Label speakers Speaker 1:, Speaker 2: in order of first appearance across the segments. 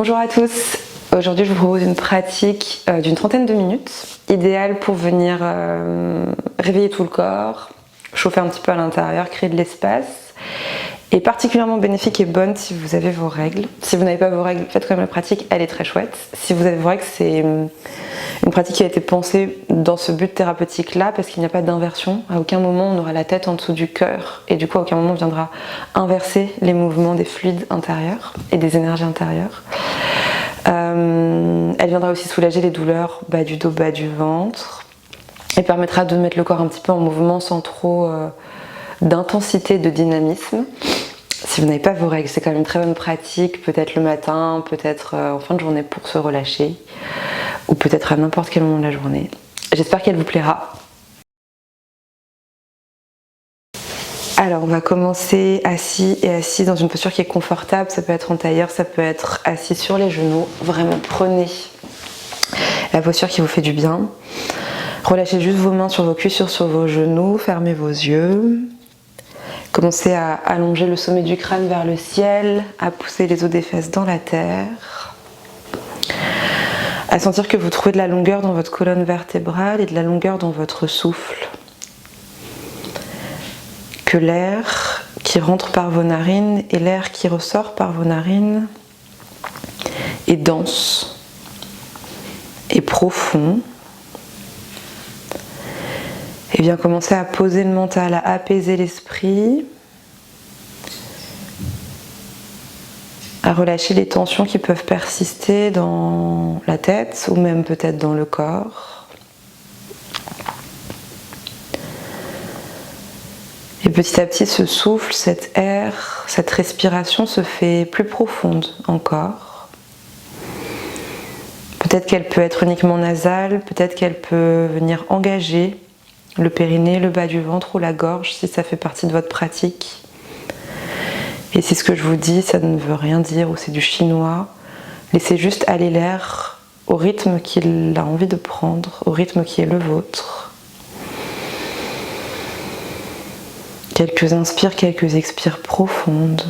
Speaker 1: Bonjour à tous, aujourd'hui je vous propose une pratique d'une trentaine de minutes, idéale pour venir réveiller tout le corps, chauffer un petit peu à l'intérieur, créer de l'espace, et particulièrement bénéfique et bonne si vous avez vos règles. Si vous n'avez pas vos règles, faites quand même la pratique, elle est très chouette. Si vous avez vos règles, c'est une pratique qui a été pensée dans ce but thérapeutique là parce qu'il n'y a pas d'inversion. À aucun moment on aura la tête en dessous du cœur et du coup à aucun moment on viendra inverser les mouvements des fluides intérieurs et des énergies intérieures. Elle viendra aussi soulager les douleurs bas du dos, bas du ventre et permettra de mettre le corps un petit peu en mouvement sans trop d'intensité, de dynamisme. Si vous n'avez pas vos règles, c'est quand même une très bonne pratique, peut-être le matin, peut-être en fin de journée pour se relâcher, ou peut-être à n'importe quel moment de la journée. J'espère qu'elle vous plaira. Alors on va commencer assis et assise dans une posture qui est confortable, ça peut être en tailleur, ça peut être assis sur les genoux. Vraiment prenez la posture qui vous fait du bien. Relâchez juste vos mains sur vos cuisses, sur vos genoux, fermez vos yeux. Commencez à allonger le sommet du crâne vers le ciel, à pousser les os des fesses dans la terre. À sentir que vous trouvez de la longueur dans votre colonne vertébrale et de la longueur dans votre souffle. Que l'air qui rentre par vos narines et l'air qui ressort par vos narines est dense et profond. Et bien commencez à poser le mental, à apaiser l'esprit, à relâcher les tensions qui peuvent persister dans la tête ou même peut-être dans le corps. Et petit à petit, ce souffle, cet air, cette respiration se fait plus profonde encore. Peut-être qu'elle peut être uniquement nasale, peut-être qu'elle peut venir engager le périnée, le bas du ventre ou la gorge si ça fait partie de votre pratique. Et si ce que je vous dis, ça ne veut rien dire ou c'est du chinois, laissez juste aller l'air au rythme qu'il a envie de prendre, au rythme qui est le vôtre. Quelques inspires, quelques expires profondes.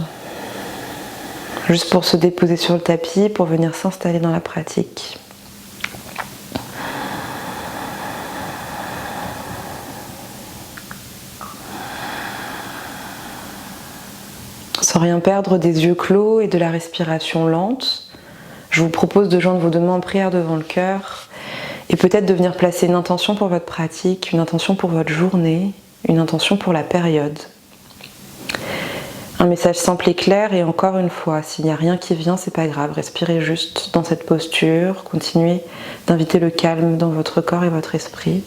Speaker 1: Juste pour se déposer sur le tapis, pour venir s'installer dans la pratique. Sans rien perdre des yeux clos et de la respiration lente, je vous propose de joindre vos deux mains en prière devant le cœur et peut-être de venir placer une intention pour votre pratique, une intention pour votre journée, une intention pour la période. Un message simple et clair et encore une fois, s'il n'y a rien qui vient, c'est pas grave, respirez juste dans cette posture, continuez d'inviter le calme dans votre corps et votre esprit.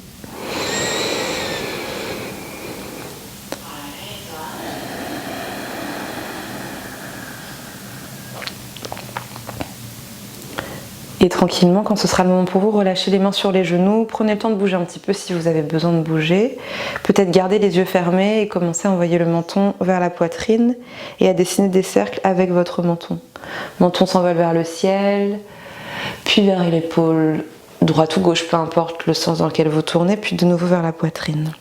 Speaker 1: Et tranquillement, quand ce sera le moment pour vous, relâchez les mains sur les genoux, prenez le temps de bouger un petit peu si vous avez besoin de bouger. Peut-être garder les yeux fermés et commencer à envoyer le menton vers la poitrine et à dessiner des cercles avec votre menton. Menton s'envole vers le ciel, puis vers l'épaule droite ou gauche, peu importe le sens dans lequel vous tournez, puis de nouveau vers la poitrine.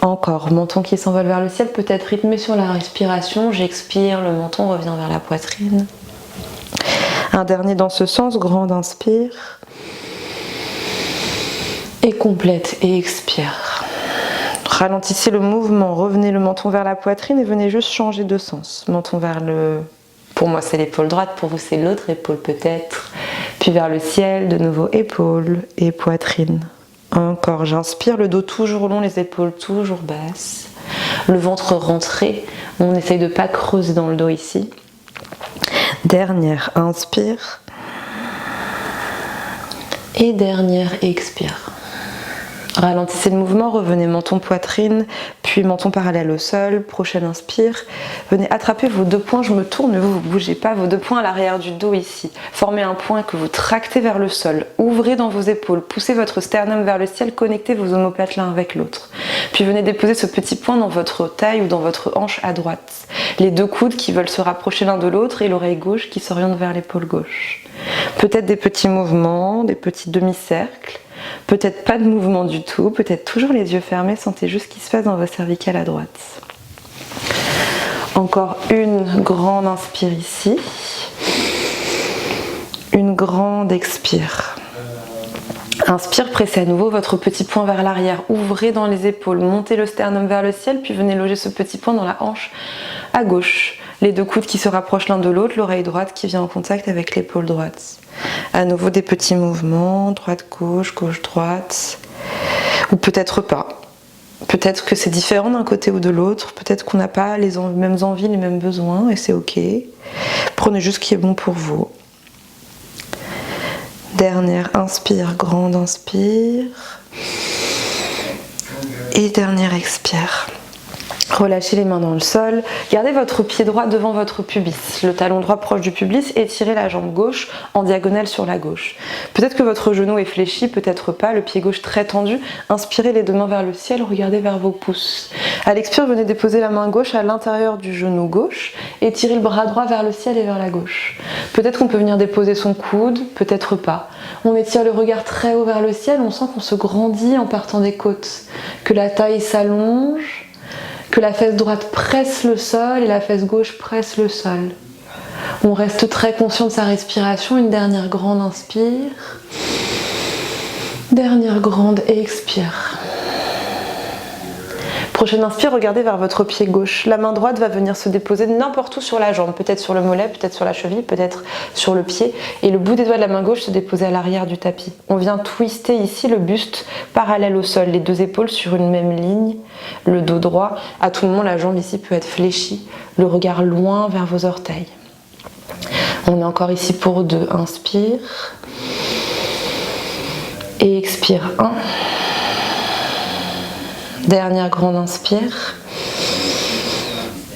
Speaker 1: Encore, menton qui s'envole vers le ciel, peut-être rythmé sur la respiration, j'expire, le menton revient vers la poitrine. Un dernier dans ce sens, grande inspire et complète et expire. Ralentissez le mouvement, revenez le menton vers la poitrine et venez juste changer de sens. Menton vers le... Pour moi c'est l'épaule droite, pour vous c'est l'autre épaule peut-être. Puis vers le ciel, de nouveau épaule et poitrine. Encore, j'inspire, le dos toujours long, les épaules toujours basses. Le ventre rentré, on essaye de ne pas creuser dans le dos ici. Dernière inspire et dernière expire. Ralentissez le mouvement, revenez menton poitrine, puis menton parallèle au sol. Prochaine inspire, venez attraper vos deux poings, je me tourne, vous ne bougez pas, vos deux poings à l'arrière du dos ici. Formez un point que vous tractez vers le sol, ouvrez dans vos épaules, poussez votre sternum vers le ciel, connectez vos omoplates l'un avec l'autre. Puis venez déposer ce petit point dans votre taille ou dans votre hanche à droite. Les deux coudes qui veulent se rapprocher l'un de l'autre et l'oreille gauche qui s'oriente vers l'épaule gauche. Peut-être des petits mouvements, des petits demi-cercles. Peut-être pas de mouvement du tout, peut-être toujours les yeux fermés, sentez juste ce qui se passe dans vos cervicales à droite. Encore une grande inspire ici. grande, expire. Inspire, pressez à nouveau votre petit poing vers l'arrière, ouvrez dans les épaules, montez le sternum vers le ciel, puis venez loger ce petit poing dans la hanche à gauche. Les deux coudes qui se rapprochent l'un de l'autre, l'oreille droite qui vient en contact avec l'épaule droite. À nouveau des petits mouvements, droite-gauche, gauche-droite, ou peut-être pas. Peut-être que c'est différent d'un côté ou de l'autre, peut-être qu'on n'a pas les mêmes envies, les mêmes besoins, et c'est ok. Prenez juste ce qui est bon pour vous. Dernière inspire, grande inspire. Et dernière expire. Relâchez les mains dans le sol. Gardez votre pied droit devant votre pubis, le talon droit proche du pubis, et tirez la jambe gauche en diagonale sur la gauche. Peut-être que votre genou est fléchi, peut-être pas, le pied gauche très tendu. Inspirez les deux mains vers le ciel, regardez vers vos pouces. À l'expire, venez déposer la main gauche à l'intérieur du genou gauche et tirez le bras droit vers le ciel et vers la gauche. Peut-être qu'on peut venir déposer son coude, peut-être pas. On étire le regard très haut vers le ciel, on sent qu'on se grandit en partant des côtes, que la taille s'allonge, que la fesse droite presse le sol et la fesse gauche presse le sol. On reste très conscient de sa respiration. Une dernière grande inspire. Dernière grande expire. Prochaine inspire, regardez vers votre pied gauche. La main droite va venir se déposer n'importe où sur la jambe, peut-être sur le mollet, peut-être sur la cheville, peut-être sur le pied. Et le bout des doigts de la main gauche se déposer à l'arrière du tapis. On vient twister ici le buste parallèle au sol, les deux épaules sur une même ligne, le dos droit. À tout moment, la jambe ici peut être fléchie, le regard loin vers vos orteils. On est encore ici pour 2. Inspire. Et expire. 1. Dernière grande inspire.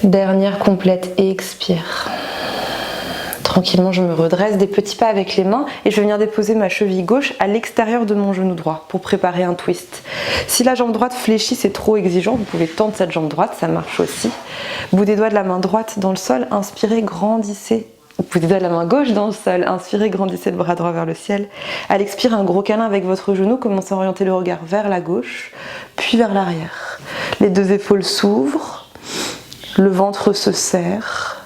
Speaker 1: Dernière complète et expire. Tranquillement, je me redresse, des petits pas avec les mains et je vais venir déposer ma cheville gauche à l'extérieur de mon genou droit pour préparer un twist. Si la jambe droite fléchit, c'est trop exigeant, vous pouvez tendre cette jambe droite, ça marche aussi. Bout des doigts de la main droite dans le sol, inspirez, grandissez. Bout des doigts de la main gauche dans le sol, inspirez, grandissez le bras droit vers le ciel. À l'expire, un gros câlin avec votre genou, commencez à orienter le regard vers la gauche, puis vers l'arrière. Les deux épaules s'ouvrent, le ventre se serre,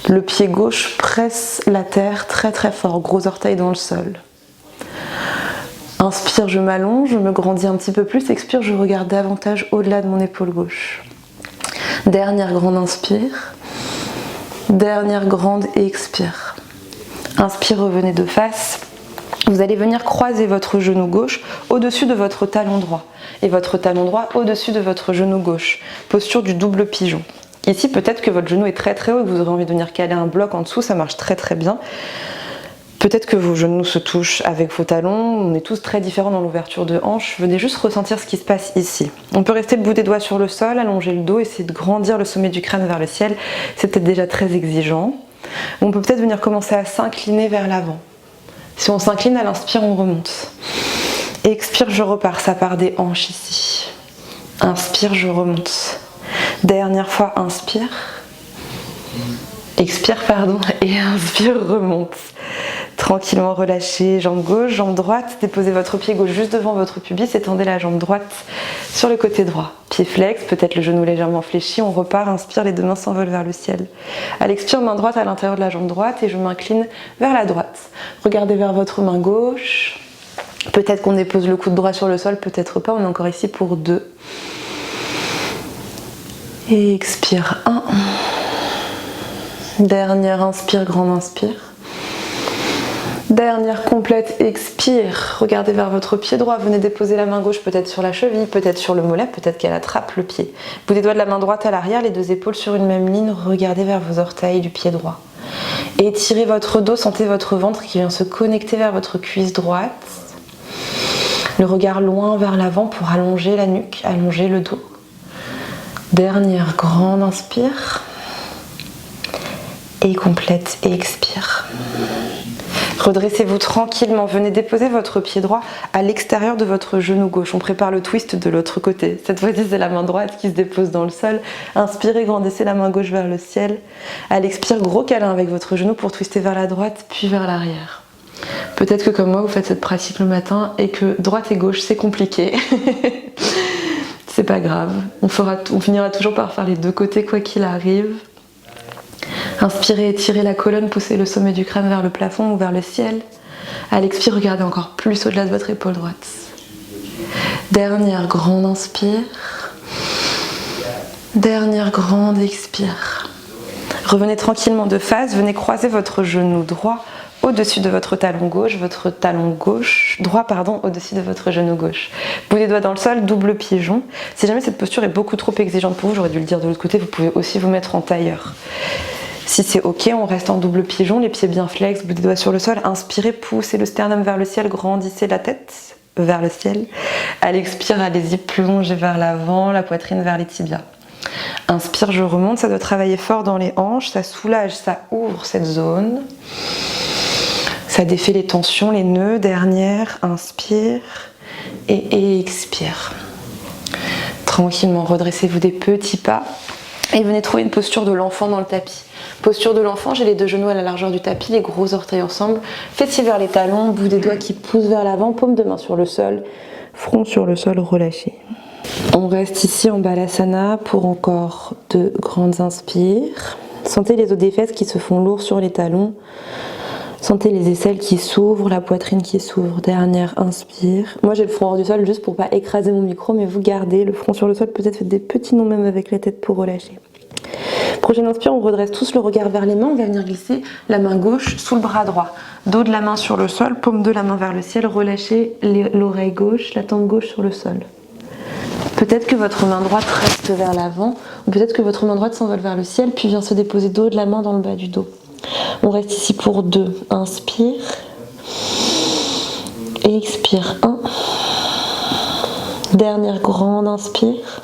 Speaker 1: le pied gauche presse la terre très très fort, gros orteil dans le sol. Inspire, je m'allonge, je me grandis un petit peu plus, expire, je regarde davantage au-delà de mon épaule gauche. Dernière grande inspire. Dernière grande et expire. Inspire, revenez de face. Vous allez venir croiser votre genou gauche au-dessus de votre talon droit et votre talon droit au-dessus de votre genou gauche. Posture du double pigeon. Ici, peut-être que votre genou est très très haut et que vous aurez envie de venir caler un bloc en dessous, ça marche très très bien. Peut-être que vos genoux se touchent avec vos talons, on est tous très différents dans l'ouverture de hanche. Venez juste ressentir ce qui se passe ici. On peut rester le bout des doigts sur le sol, allonger le dos, essayer de grandir le sommet du crâne vers le ciel. C'est peut-être déjà très exigeant. On peut peut-être venir commencer à s'incliner vers l'avant. Si on s'incline à l'inspire, on remonte. Expire, je repars, ça part des hanches ici. Inspire, je remonte. Dernière fois, inspire. Expire, pardon, et inspire, remonte. Tranquillement relâchez, jambe gauche, jambe droite, déposez votre pied gauche juste devant votre pubis, étendez la jambe droite sur le côté droit. Pied flex, peut-être le genou légèrement fléchi, on repart, inspire, les deux mains s'envolent vers le ciel. À l'expire, main droite à l'intérieur de la jambe droite et je m'incline vers la droite. Regardez vers votre main gauche, peut-être qu'on dépose le coude droit sur le sol, peut-être pas, on est encore ici pour 2. Et expire, 1. Dernière inspire, grande inspire. Dernière complète, expire. Regardez vers votre pied droit, venez déposer la main gauche peut-être sur la cheville, peut-être sur le mollet, peut-être qu'elle attrape le pied. Bout des doigts de la main droite à l'arrière, les deux épaules sur une même ligne, regardez vers vos orteils du pied droit. Étirez votre dos, sentez votre ventre qui vient se connecter vers votre cuisse droite. Le regard loin vers l'avant pour allonger la nuque, allonger le dos. Dernière grande inspire. Et complète et expire. Redressez-vous tranquillement, venez déposer votre pied droit à l'extérieur de votre genou gauche. On prépare le twist de l'autre côté. Cette fois-ci, c'est la main droite qui se dépose dans le sol. Inspirez, grandissez la main gauche vers le ciel. À l'expire, gros câlin avec votre genou pour twister vers la droite, puis vers l'arrière. Peut-être que comme moi, vous faites cette pratique le matin et que droite et gauche, c'est compliqué. C'est pas grave. On finira toujours par faire les deux côtés quoi qu'il arrive. Inspirez, étirez la colonne, poussez le sommet du crâne vers le plafond ou vers le ciel. À l'expire, regardez encore plus au-delà de votre épaule droite. Dernière grande inspire. Dernière grande expire. Revenez tranquillement de face, venez croiser votre genou droit au-dessus de votre talon gauche droit au-dessus de votre genou gauche. Bout des doigts dans le sol, double pigeon. Si jamais cette posture est beaucoup trop exigeante pour vous, j'aurais dû le dire de l'autre côté, vous pouvez aussi vous mettre en tailleur. Si c'est ok, on reste en double pigeon, les pieds bien flex, bout des doigts sur le sol. Inspirez, poussez le sternum vers le ciel, grandissez la tête vers le ciel. À l'expire, allez-y, plongez vers l'avant, la poitrine vers les tibias. Inspire, je remonte, ça doit travailler fort dans les hanches, ça soulage, ça ouvre cette zone. Ça défait les tensions, les nœuds. Dernière, inspire et expire. Tranquillement, redressez-vous des petits pas et venez trouver une posture de l'enfant dans le tapis. Posture de l'enfant, j'ai les deux genoux à la largeur du tapis, les gros orteils ensemble, fessiers vers les talons, bout des doigts qui poussent vers l'avant, paume de main sur le sol, front sur le sol relâché. On reste ici en Balasana pour encore 2 grandes inspires. Sentez les os des fesses qui se font lourds sur les talons. Sentez les aisselles qui s'ouvrent, la poitrine qui s'ouvre. Dernière inspire. Moi j'ai le front hors du sol juste pour pas écraser mon micro, mais vous gardez le front sur le sol. Peut-être faites des petits nons même avec la tête pour relâcher. Prochaine inspire, on redresse tous le regard vers les mains. On va venir glisser la main gauche sous le bras droit. Dos de la main sur le sol, paume de la main vers le ciel. Relâchez l'oreille gauche, la tempe gauche sur le sol. Peut-être que votre main droite reste vers l'avant, ou peut-être que votre main droite s'envole vers le ciel, puis vient se déposer dos de la main dans le bas du dos. On reste ici pour 2. Inspire. Et expire. 1. Dernière grande inspire.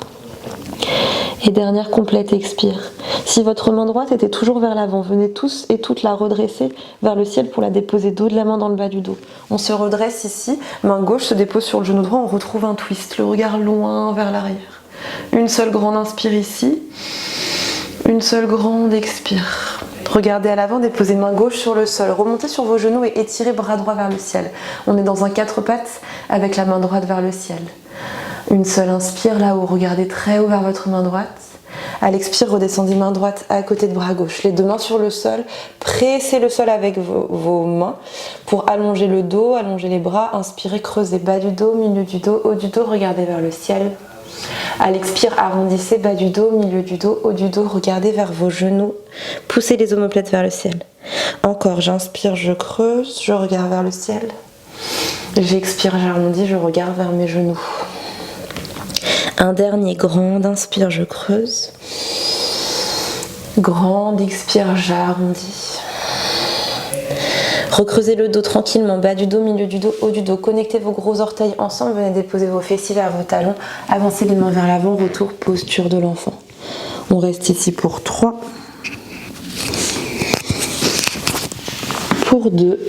Speaker 1: Et dernière complète expire. Si votre main droite était toujours vers l'avant, venez tous et toutes la redresser vers le ciel pour la déposer dos de la main dans le bas du dos. On se redresse ici, main gauche se dépose sur le genou droit, on retrouve un twist, le regard loin vers l'arrière. Une seule grande inspire ici, une seule grande expire. Regardez à l'avant, déposez main gauche sur le sol, remontez sur vos genoux et étirez bras droit vers le ciel. On est dans un 4 pattes avec la main droite vers le ciel. Une seule inspire là-haut, regardez très haut vers votre main droite. À l'expire, redescendez main droite à côté de bras gauche. Les deux mains sur le sol, pressez le sol avec vos mains pour allonger le dos, allonger les bras. Inspirez, creusez bas du dos, milieu du dos, haut du dos, regardez vers le ciel. À l'expire, arrondissez bas du dos, milieu du dos, haut du dos, regardez vers vos genoux. Poussez les omoplates vers le ciel. Encore, j'inspire, je creuse, je regarde vers le ciel. J'expire, j'arrondis, je regarde vers mes genoux. Un dernier, grande inspire, je creuse. Grande expire, j'arrondis. Recreusez le dos tranquillement, bas du dos, milieu du dos, haut du dos. Connectez vos gros orteils ensemble, venez déposer vos fessiers vers vos talons. Avancez les mains vers l'avant, retour, posture de l'enfant. On reste ici pour 3. Pour 2.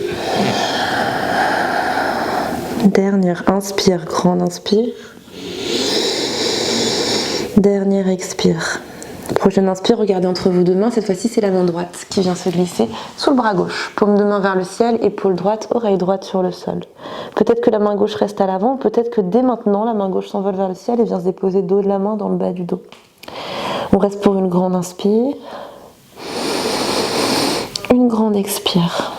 Speaker 1: Dernière inspire, grande inspire. Dernière expire. Prochaine inspire, regardez entre vos deux mains. Cette fois-ci, c'est la main droite qui vient se glisser sous le bras gauche. Paume de main vers le ciel, épaule droite, oreille droite sur le sol. Peut-être que la main gauche reste à l'avant, peut-être que dès maintenant, la main gauche s'envole vers le ciel et vient se déposer dos de la main dans le bas du dos. On reste pour une grande inspire. Une grande expire.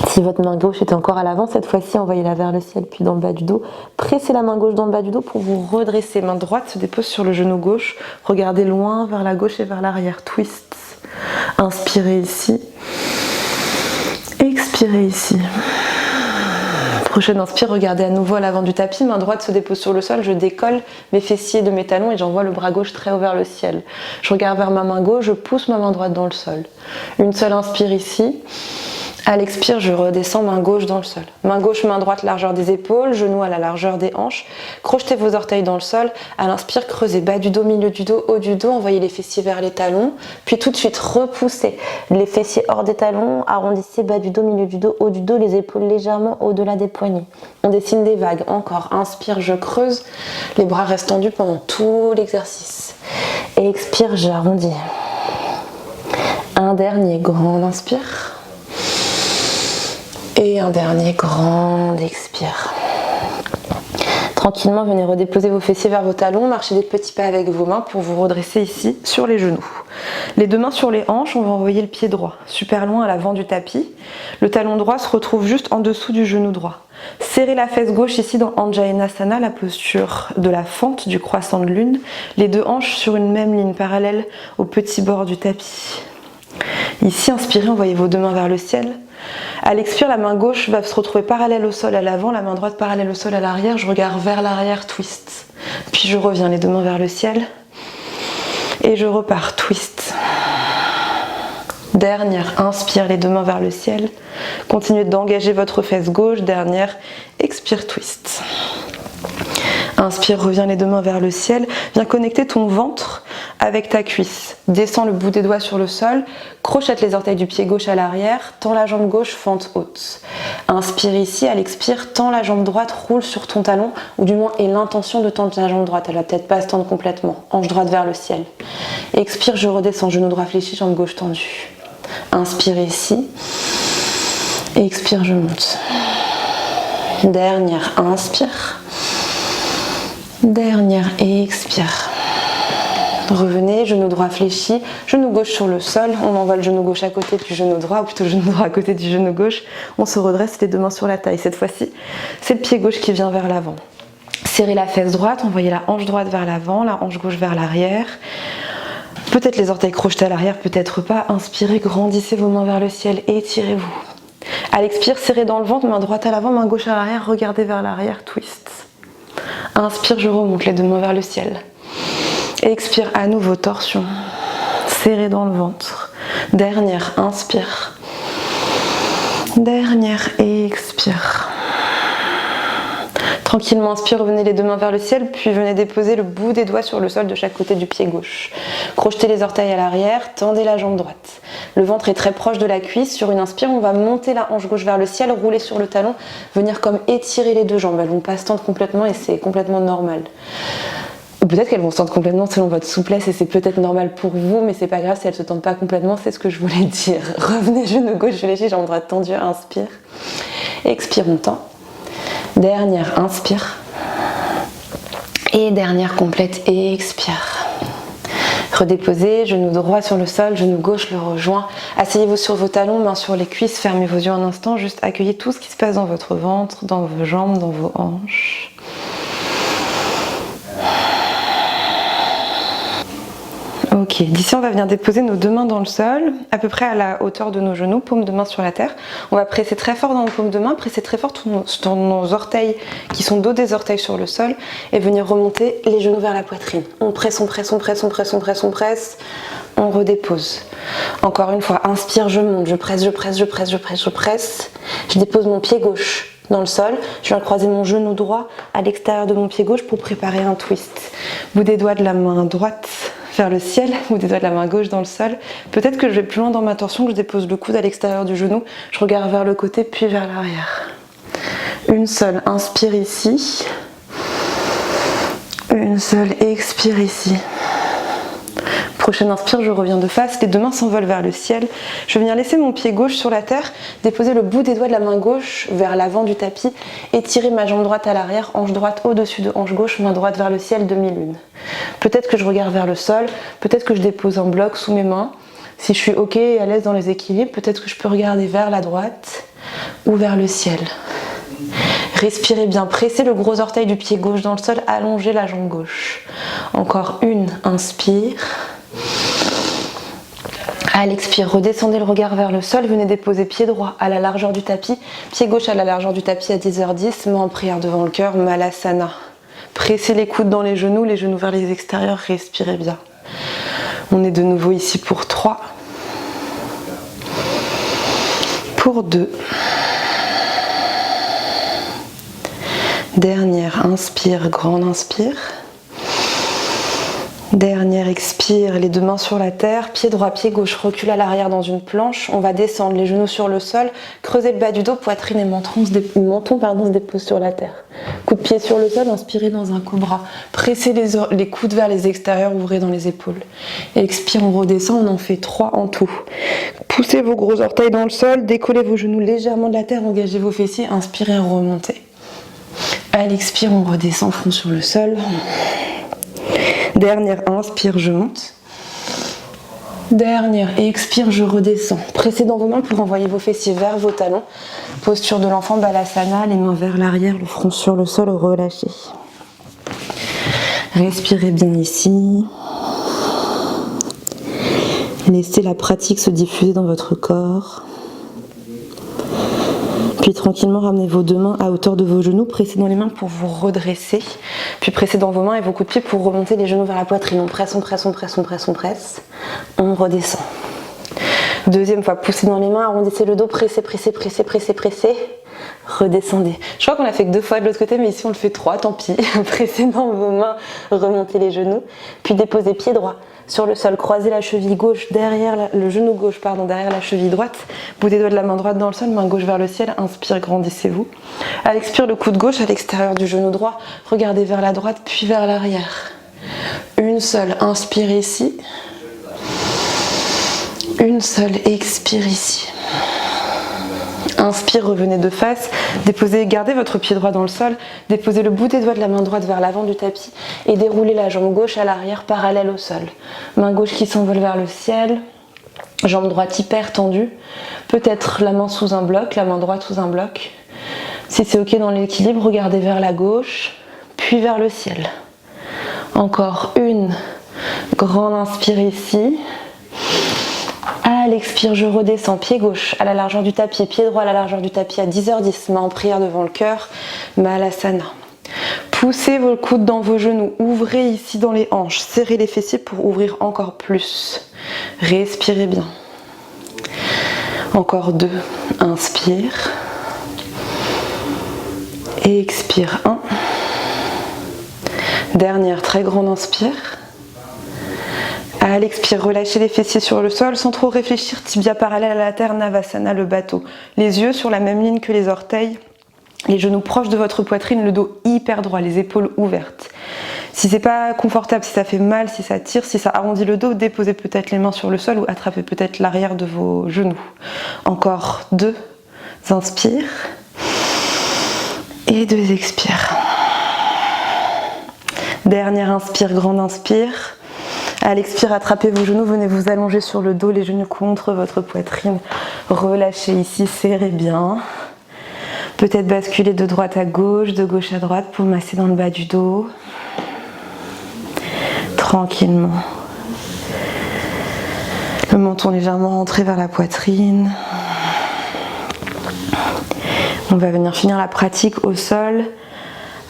Speaker 1: Si votre main gauche était encore à l'avant, cette fois-ci, envoyez-la vers le ciel, puis dans le bas du dos. Pressez la main gauche dans le bas du dos pour vous redresser. Main droite se dépose sur le genou gauche. Regardez loin vers la gauche et vers l'arrière. Twist. Inspirez ici. Expirez ici. Prochaine inspire, regardez à nouveau à l'avant du tapis. Main droite se dépose sur le sol. Je décolle mes fessiers de mes talons et j'envoie le bras gauche très haut vers le ciel. Je regarde vers ma main gauche, je pousse ma main droite dans le sol. Une seule inspire ici. À l'expire, je redescends main gauche dans le sol. Main gauche, main droite, largeur des épaules, genoux à la largeur des hanches. Crochetez vos orteils dans le sol. À l'inspire, creusez bas du dos, milieu du dos, haut du dos. Envoyez les fessiers vers les talons. Puis tout de suite, repoussez les fessiers hors des talons. Arrondissez bas du dos, milieu du dos, haut du dos. Les épaules légèrement au-delà des poignets. On dessine des vagues. Encore. Inspire, je creuse. Les bras restent tendus pendant tout l'exercice. Et expire, j'arrondis. Un dernier grand inspire. Et un dernier grand expire. Tranquillement, venez redéposer vos fessiers vers vos talons, marchez des petits pas avec vos mains pour vous redresser ici sur les genoux. Les deux mains sur les hanches, on va envoyer le pied droit super loin à l'avant du tapis. Le talon droit se retrouve juste en dessous du genou droit. Serrez la fesse gauche ici dans Anjaneyasana, la posture de la fente du croissant de lune. Les deux hanches sur une même ligne parallèle au petit bord du tapis. Ici, inspirez, envoyez vos deux mains vers le ciel. À l'expire, la main gauche va se retrouver parallèle au sol à l'avant, la main droite parallèle au sol à l'arrière. Je regarde vers l'arrière, twist. Puis je reviens, les deux mains vers le ciel. Et je repars, twist. Dernière, inspire, les deux mains vers le ciel. Continuez d'engager votre fesse gauche. Dernière, expire, twist. Inspire, reviens les deux mains vers le ciel. Viens connecter ton ventre avec ta cuisse. Descends le bout des doigts sur le sol. Crochette les orteils du pied gauche à l'arrière. Tends la jambe gauche, fente haute. Inspire ici, à l'expire, tends la jambe droite, roule sur ton talon. Ou du moins, aie l'intention de tendre la jambe droite. Elle va peut-être pas se tendre complètement. Hanche droite vers le ciel. Expire, je redescends. Genou droit fléchi, jambe gauche tendue. Inspire ici. Et expire, je monte. Dernière, inspire. Dernière et expire. Revenez, genou droit fléchi, genou gauche sur le sol. On envoie le genou gauche à côté du genou droit, ou plutôt genou droit à côté du genou gauche. On se redresse, les deux mains sur la taille. Cette fois-ci, c'est le pied gauche qui vient vers l'avant. Serrez la fesse droite, envoyez la hanche droite vers l'avant, la hanche gauche vers l'arrière. Peut-être les orteils crochetés à l'arrière, peut-être pas. Inspirez, grandissez vos mains vers le ciel et étirez-vous. À l'expire, serrez dans le ventre, main droite à l'avant, main gauche à l'arrière, regardez vers l'arrière, twist. Inspire, je remonte les deux mains vers le ciel. Expire à nouveau, torsion. Serré dans le ventre. Dernière, inspire. Dernière et expire. Tranquillement, inspire, revenez les deux mains vers le ciel, puis venez déposer le bout des doigts sur le sol de chaque côté du pied gauche. Crochetez les orteils à l'arrière, tendez la jambe droite. Le ventre est très proche de la cuisse. Sur une inspire, on va monter la hanche gauche vers le ciel, rouler sur le talon, venir comme étirer les deux jambes. Elles vont pas se tendre complètement et c'est complètement normal. Peut-être qu'elles vont se tendre complètement selon votre souplesse et c'est peut-être normal pour vous, mais c'est pas grave si elles se tendent pas complètement, c'est ce que je voulais dire. Revenez, genou gauche fléchi, jambe droite tendue, inspire. Expire, on tend. Dernière, inspire. Et dernière complète, et expire. Redéposez, genou droit sur le sol, genou gauche le rejoint. Asseyez-vous sur vos talons, mains sur les cuisses, fermez vos yeux un instant, juste accueillez tout ce qui se passe dans votre ventre, dans vos jambes, dans vos hanches. Ok, d'ici on va venir déposer nos deux mains dans le sol, à peu près à la hauteur de nos genoux, paume de main sur la terre. On va presser très fort dans nos paumes de main, presser très fort dans nos orteils qui sont dos des orteils sur le sol et venir remonter les genoux vers la poitrine. On presse, on presse, on presse, on presse, on presse, on presse, on redépose. Encore une fois, inspire, je monte, je presse, je presse, je presse, je presse, je presse. Je dépose mon pied gauche dans le sol, je viens croiser mon genou droit à l'extérieur de mon pied gauche pour préparer un twist. Bout des doigts de la main droite vers le ciel, ou des doigts de la main gauche dans le sol. Peut-être que je vais plus loin dans ma torsion, que je dépose le coude à l'extérieur du genou, je regarde vers le côté puis vers l'arrière. Une seule, inspire ici. Une seule, expire ici. Prochaine inspire, je reviens de face, les deux mains s'envolent vers le ciel. Je vais venir laisser mon pied gauche sur la terre, déposer le bout des doigts de la main gauche vers l'avant du tapis, étirer ma jambe droite à l'arrière, hanche droite au-dessus de hanche gauche, main droite vers le ciel, demi-lune. Peut-être que je regarde vers le sol, peut-être que je dépose un bloc sous mes mains. Si je suis ok et à l'aise dans les équilibres, peut-être que je peux regarder vers la droite ou vers le ciel. Respirez bien, pressez le gros orteil du pied gauche dans le sol, allongez la jambe gauche. Encore une, inspire. À l'expire, redescendez le regard vers le sol, venez déposer pied droit à la largeur du tapis, pied gauche à la largeur du tapis à 10h10, main en prière devant le cœur, Malasana. Pressez les coudes dans les genoux vers les extérieurs, respirez bien. On est de nouveau ici pour 3, pour 2. Dernière, inspire, grande inspire. Dernière expire, les deux mains sur la terre, pied droit, pied gauche, recule à l'arrière dans une planche. On va descendre les genoux sur le sol, creuser le bas du dos, poitrine et menton se dépose sur la terre. Coup de pied sur le sol, inspirez dans un cobra. Pressez les coudes vers les extérieurs, ouvrez dans les épaules. Expire, on redescend, on en fait 3 en tout. Poussez vos gros orteils dans le sol, décollez vos genoux légèrement de la terre, engagez vos fessiers, inspirez, remontez. À l'expire, on redescend front sur le sol. Dernière inspire, je monte. Dernière expire, je redescends. Pressez dans vos mains pour envoyer vos fessiers vers vos talons. Posture de l'enfant Balasana, les mains vers l'arrière, le front sur le sol, relâchez. Respirez bien ici. Laissez la pratique se diffuser dans votre corps. Puis tranquillement, ramenez vos deux mains à hauteur de vos genoux. Pressez dans les mains pour vous redresser. Puis pressez dans vos mains et vos coups de pied pour remonter les genoux vers la poitrine. On presse, on presse, on presse, on presse, on presse. On redescend. Deuxième fois, poussez dans les mains, arrondissez le dos, pressez, pressez, pressez, pressez, pressez. Redescendez. Je crois qu'on a fait que 2 fois de l'autre côté, mais ici on le fait 3, tant pis. Pressez dans vos mains, remontez les genoux. Puis déposez pied droit sur le sol, croisez la cheville gauche derrière le genou gauche, derrière la cheville droite. Bout des doigts de la main droite dans le sol, main gauche vers le ciel. Inspire, grandissez-vous. À l'expire, le coude gauche à l'extérieur du genou droit. Regardez vers la droite, puis vers l'arrière. Une seule, inspire ici. Une seule, expire ici. Inspire, revenez de face, déposez, gardez votre pied droit dans le sol, déposez le bout des doigts de la main droite vers l'avant du tapis et déroulez la jambe gauche à l'arrière parallèle au sol. Main gauche qui s'envole vers le ciel, jambe droite hyper tendue, peut-être la main sous un bloc, la main droite sous un bloc. Si c'est ok dans l'équilibre, regardez vers la gauche, puis vers le ciel. Encore une grande inspire ici. À l'expire, je redescends, pied gauche à la largeur du tapis, pied droit à la largeur du tapis à 10h10, main en prière devant le cœur, Malasana. Poussez vos coudes dans vos genoux, ouvrez ici dans les hanches, serrez les fessiers pour ouvrir encore plus. Respirez bien. Encore 2, inspire. Et expire, 1. Dernière très grande inspire. À l'expire, relâchez les fessiers sur le sol sans trop réfléchir, tibia parallèle à la terre, Navasana, le bateau. Les yeux sur la même ligne que les orteils, les genoux proches de votre poitrine, le dos hyper droit, les épaules ouvertes. Si c'est pas confortable, si ça fait mal, si ça tire, si ça arrondit le dos, déposez peut-être les mains sur le sol ou attrapez peut-être l'arrière de vos genoux. Encore 2 inspires et 2 expires. Dernière inspire, grande inspire. À l'expire, attrapez vos genoux, venez vous allonger sur le dos, les genoux contre votre poitrine. Relâchez ici, serrez bien. Peut-être basculer de droite à gauche, de gauche à droite pour masser dans le bas du dos. Tranquillement. Le menton légèrement rentré vers la poitrine. On va venir finir la pratique au sol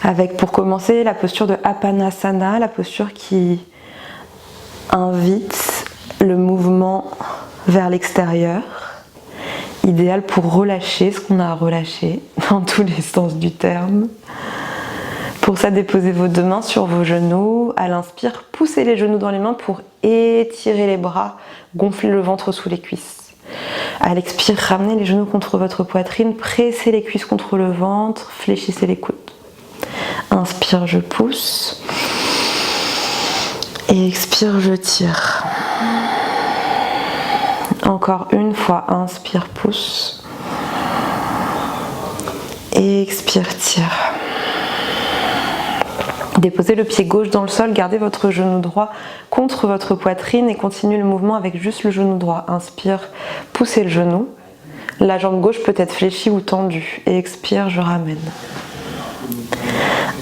Speaker 1: avec, pour commencer, la posture de Apanasana, la posture qui invite le mouvement vers l'extérieur, idéal pour relâcher ce qu'on a à relâcher dans tous les sens du terme. Pour ça, déposez vos 2 mains sur vos genoux. À l'inspire, poussez les genoux dans les mains pour étirer les bras, gonfler le ventre sous les cuisses. À l'expire, ramenez les genoux contre votre poitrine, pressez les cuisses contre le ventre, fléchissez les coudes. Inspire, je pousse. Et expire, je tire. Encore une fois, inspire, pousse. Et expire, tire. Déposez le pied gauche dans le sol, gardez votre genou droit contre votre poitrine et continuez le mouvement avec juste le genou droit. Inspire, poussez le genou. La jambe gauche peut être fléchie ou tendue. Et expire, je ramène.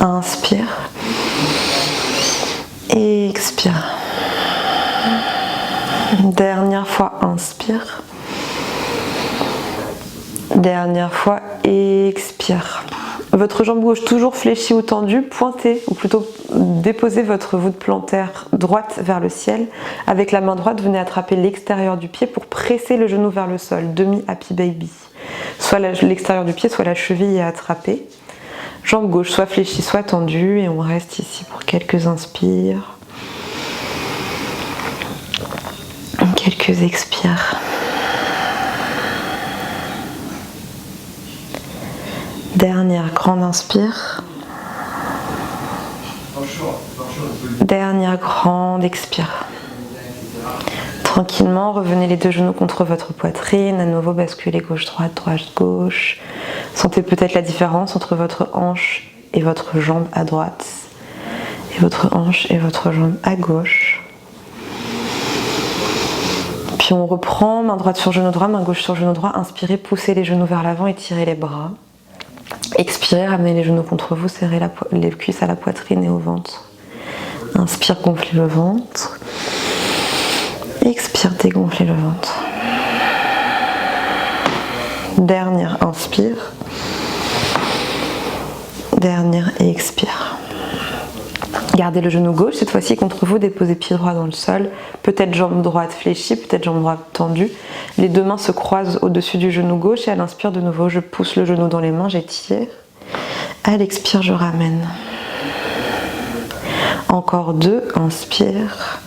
Speaker 1: Inspire. Et expire. Dernière fois, inspire. Dernière fois, expire. Votre jambe gauche toujours fléchie ou tendue, pointez, ou plutôt déposez votre voûte plantaire droite vers le ciel. Avec la main droite, venez attraper l'extérieur du pied pour presser le genou vers le sol, demi-happy baby. Soit l'extérieur du pied, soit la cheville est attrapée. Jambe gauche soit fléchie, soit tendue, et on reste ici pour quelques inspires. Quelques expires. Dernière grande inspire. Dernière grande expire. Tranquillement, revenez les 2 genoux contre votre poitrine. À nouveau, basculez gauche-droite, droite-gauche. Sentez peut-être la différence entre votre hanche et votre jambe à droite. Et votre hanche et votre jambe à gauche. Puis on reprend, main droite sur genou droit, main gauche sur genou droit. Inspirez, poussez les genoux vers l'avant et tirez les bras. Expirez, ramenez les genoux contre vous, serrez les cuisses à la poitrine et au ventre. Inspire, gonflez le ventre. Expire, dégonflez le ventre. Dernière, inspire. Dernière et expire. Gardez le genou gauche, cette fois-ci contre vous, déposez pied droit dans le sol. Peut-être jambe droite fléchie, peut-être jambe droite tendue. Les deux mains se croisent au-dessus du genou gauche et à l'inspire de nouveau, je pousse le genou dans les mains, j'étire. À l'expire, je ramène. Encore deux, inspire.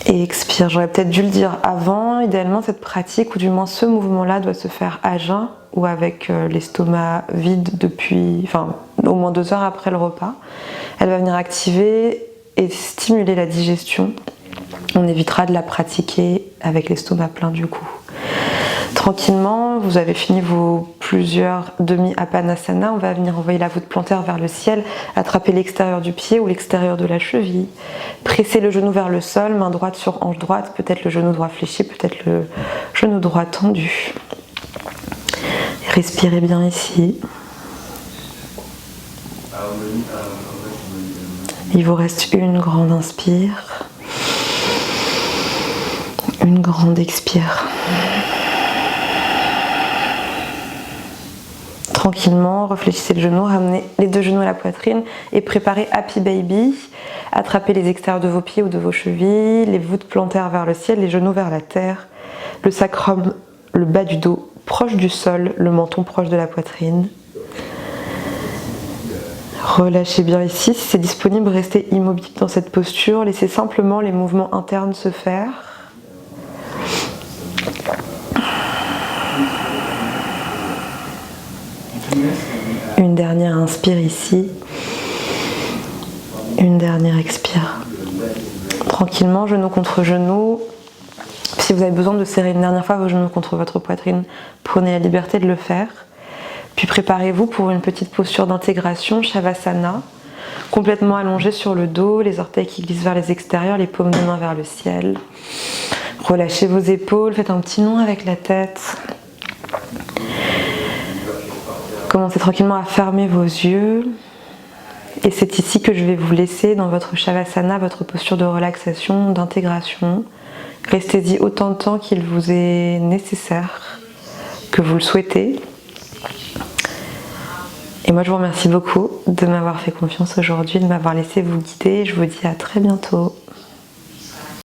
Speaker 1: Et expire. J'aurais peut-être dû le dire avant, idéalement cette pratique, ou du moins ce mouvement-là doit se faire à jeun ou avec l'estomac vide depuis, enfin au moins 2 heures après le repas. Elle va venir activer et stimuler la digestion. On évitera de la pratiquer avec l'estomac plein du coup. Tranquillement, vous avez fini vos plusieurs demi-apanasana. On va venir envoyer la voûte plantaire vers le ciel, attraper l'extérieur du pied ou l'extérieur de la cheville. Presser le genou vers le sol, main droite sur hanche droite, peut-être le genou droit fléchi, peut-être le genou droit tendu. Respirez bien ici. Il vous reste une grande inspire, une grande expire. Tranquillement, réfléchissez le genou, ramenez les deux genoux à la poitrine et préparez Happy Baby. Attrapez les extérieurs de vos pieds ou de vos chevilles, les voûtes plantaires vers le ciel, les genoux vers la terre, le sacrum, le bas du dos proche du sol, le menton proche de la poitrine. Relâchez bien ici, si c'est disponible, restez immobile dans cette posture, laissez simplement les mouvements internes se faire. Une dernière inspire ici, une dernière expire. Tranquillement, genou contre genou. Si vous avez besoin de serrer une dernière fois vos genoux contre votre poitrine, prenez la liberté de le faire. Puis préparez-vous pour une petite posture d'intégration, Shavasana, complètement allongé sur le dos, les orteils qui glissent vers les extérieurs, les paumes de main vers le ciel. Relâchez vos épaules, faites un petit nond avec la tête. Commencez tranquillement à fermer vos yeux. Et c'est ici que je vais vous laisser dans votre Shavasana, votre posture de relaxation, d'intégration. Restez-y autant de temps qu'il vous est nécessaire, que vous le souhaitez. Et moi je vous remercie beaucoup de m'avoir fait confiance aujourd'hui, de m'avoir laissé vous guider. Je vous dis à très bientôt.